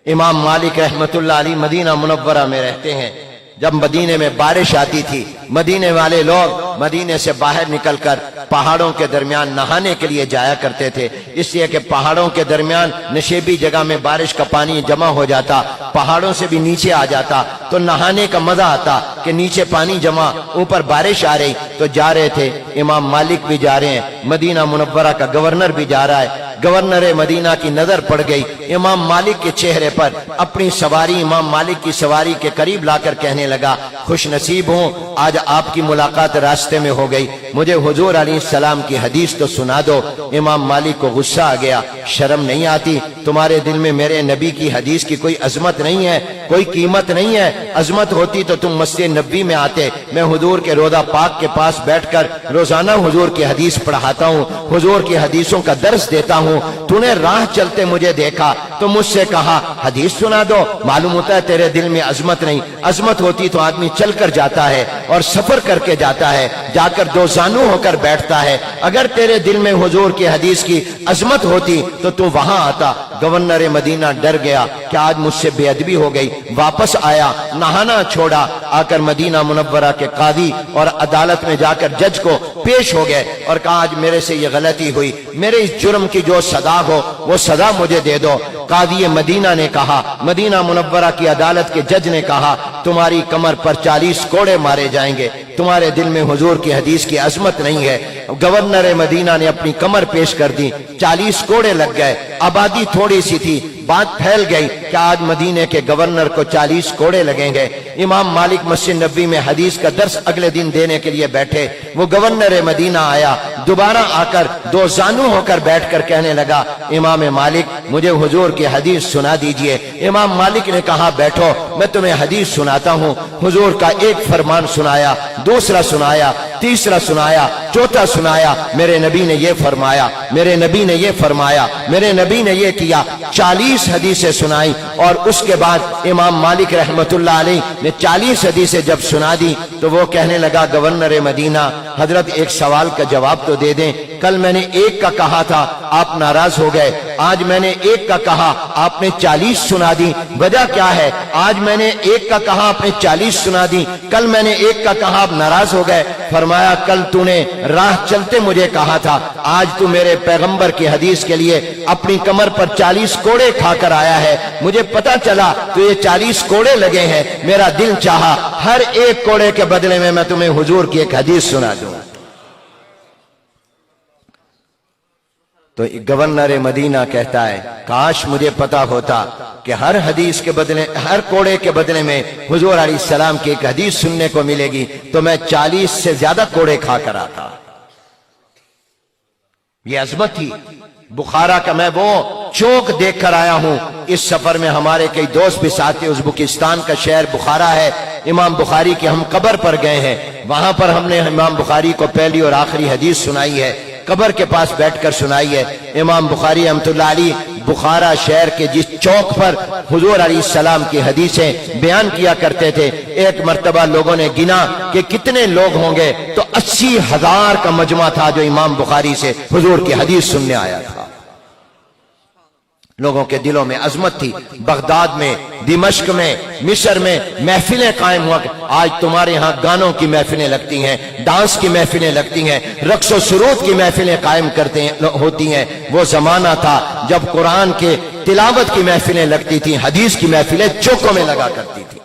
امام مالک رحمتullah علیہ مدینہ منورہ میں رہتے ہیں۔ جب مدینے میں بارش آتی تھی، مدینے والے لوگ مدینے سے باہر نکل کر پہاڑوں کے درمیان نہانے کے لیے جایا کرتے تھے، اس لیے کہ پہاڑوں کے درمیان نشیبی جگہ میں بارش کا پانی جمع ہو جاتا، پہاڑوں سے بھی نیچے آ جاتا تو نہانے کا مزہ آتا کہ نیچے پانی جمع، اوپر بارش آ رہی تو جا رہے تھے۔ امام مالک بھی جا رہے ہیں، مدینہ منورہ کا گورنر بھی جا رہا ہے۔ گورنر مدینہ کی نظر پڑ گئی امام مالک کے چہرے پر، اپنی سواری امام مالک کی سواری کے قریب لا کر کہنے لگا، خوش نصیب ہوں آج آپ کی ملاقات راستے میں ہو گئی، مجھے حضور علیہ السلام کی حدیث تو سنا دو۔ امام مالک کو غصہ آ گیا، شرم نہیں آتی تمہارے دل میں میرے نبی کی حدیث کی کوئی عظمت نہیں ہے، کوئی قیمت نہیں ہے؟ عظمت ہوتی تو تم مسجد نبوی میں آتے، میں حضور کے روضہ پاک کے پاس بیٹھ کر روزانہ حضور کی حدیث پڑھاتا ہوں، حضور کی حدیثوں کا درس دیتا ہوں۔ تو نے راہ چلتے مجھے دیکھا تو مجھ سے کہا حدیث سنا دو، معلوم ہوتا ہے تیرے دل میں عظمت نہیں۔ عظمت ہوتی تو آدمی چل کر جاتا ہے اور سفر کر کے جاتا ہے، جا کر دو زانو ہو کر بیٹھتا ہے۔ اگر تیرے دل میں حضور کی حدیث کی عظمت ہوتی تو وہاں آتا۔ گورنر مدینہ ڈر گیا کہ آج مجھ سے بے ادبی ہو گئی، واپس آیا، نہانا چھوڑا، آ کر مدینہ منورہ کے قاضی اور عدالت میں جا کر جج کو پیش ہو گئے اور کہا آج میرے سے یہ غلطی ہوئی، میرے اس جرم کی جو سزا ہو وہ سزا مجھے دے دو۔ قاضی مدینہ نے کہا، مدینہ منورہ کی عدالت کے جج نے کہا تمہاری کمر پر 40 کوڑے مارے جائیں گے، تمہارے دل میں حضور کی حدیث کی عظمت نہیں ہے۔ گورنر مدینہ نے اپنی کمر پیش کر دی، 40 کوڑے لگ گئے۔ آبادی تھوڑی سی تھی، بات پھیل گئی کہ آج مدینے کے گورنر کو 40 کوڑے لگیں گے۔ امام مالک مسجد نبوی میں حدیث کا درس اگلے دن دینے کے لیے بیٹھے، وہ گورنر مدینہ آیا، دوبارہ آ کر دو زانو ہو کر بیٹھ کر کہنے لگا امام مالک مجھے حضور کی حدیث سنا دیجئے۔ امام مالک نے کہا بیٹھو میں تمہیں حدیث سناتا ہوں۔ حضور کا ایک فرمان سنایا، دوسرا سنایا، تیسرا سنایا، چوتھا سنایا، میرے نبی نے یہ فرمایا، میرے نبی نے یہ فرمایا، میرے نبی نے یہ کیا۔ 40 حدیثیں سنائی اور اس کے بعد امام مالک رحمتullah علیہ نے 40 حدیثیں جب سنا دی تو وہ کہنے لگا گورنر مدینہ حضرت ایک سوال کا جواب تو دے دیں، کل میں نے ایک کا کہا تھا آپ ناراض ہو گئے، آج میں نے ایک کا کہا آپ نے 40 سنا دی، وجہ کیا ہے؟ آج میں نے ایک کا کہا آپ نے 40 سنا دی، کل میں نے ایک کا کہا آپ ناراض ہو گئے۔ فرمایا کل تو نے راہ چلتے مجھے کہا تھا، آج تو میرے پیغمبر کی حدیث کے لیے اپنی کمر پر 40 کوڑے کھا کر آیا ہے، مجھے پتا چلا تو یہ 40 کوڑے لگے ہیں، میرا دل چاہا ہر ایک کوڑے کے بدلے میں تمہیں حضور کی ایک حدیث سنا دوں۔ تو گورنر مدینہ کہتا ہے کاش مجھے پتا ہوتا کہ ہر حدیث کے بدلے، ہر کوڑے کے بدلے میں حضور علیہ السلام کی ایک حدیث سننے کو ملے گی تو میں 40 سے زیادہ کوڑے کھا کر آتا۔ یہ عظمت تھی۔ بخارا کا میں وہ چوک دیکھ کر آیا ہوں، اس سفر میں ہمارے کئی دوست بھی ساتھ تھے۔ ازبکستان کا شہر بخارا ہے، امام بخاری کی ہم قبر پر گئے ہیں، وہاں پر ہم نے امام بخاری کو پہلی اور آخری حدیث سنائی ہے، قبر کے پاس بیٹھ کر سنائی ہے۔ امام بخاری رحمۃ اللہ علیہ بخارا شہر کے جس چوک پر حضور علیہ السلام کی حدیثیں بیان کیا کرتے تھے، ایک مرتبہ لوگوں نے گنا کہ کتنے لوگ ہوں گے تو 80,000 کا مجمع تھا جو امام بخاری سے حضور کی حدیث سننے آیا تھا۔ لوگوں کے دلوں میں عظمت تھی۔ بغداد میں، دمشق میں، مصر میں محفلیں قائم ہوا۔ آج تمہارے ہاں گانوں کی محفلیں لگتی ہیں، ڈانس کی محفلیں لگتی ہیں، رقص و سرود کی محفلیں قائم ہوتی ہیں۔ وہ زمانہ تھا جب قرآن کے تلاوت کی محفلیں لگتی تھیں، حدیث کی محفلیں چوکوں میں لگا کرتی تھیں۔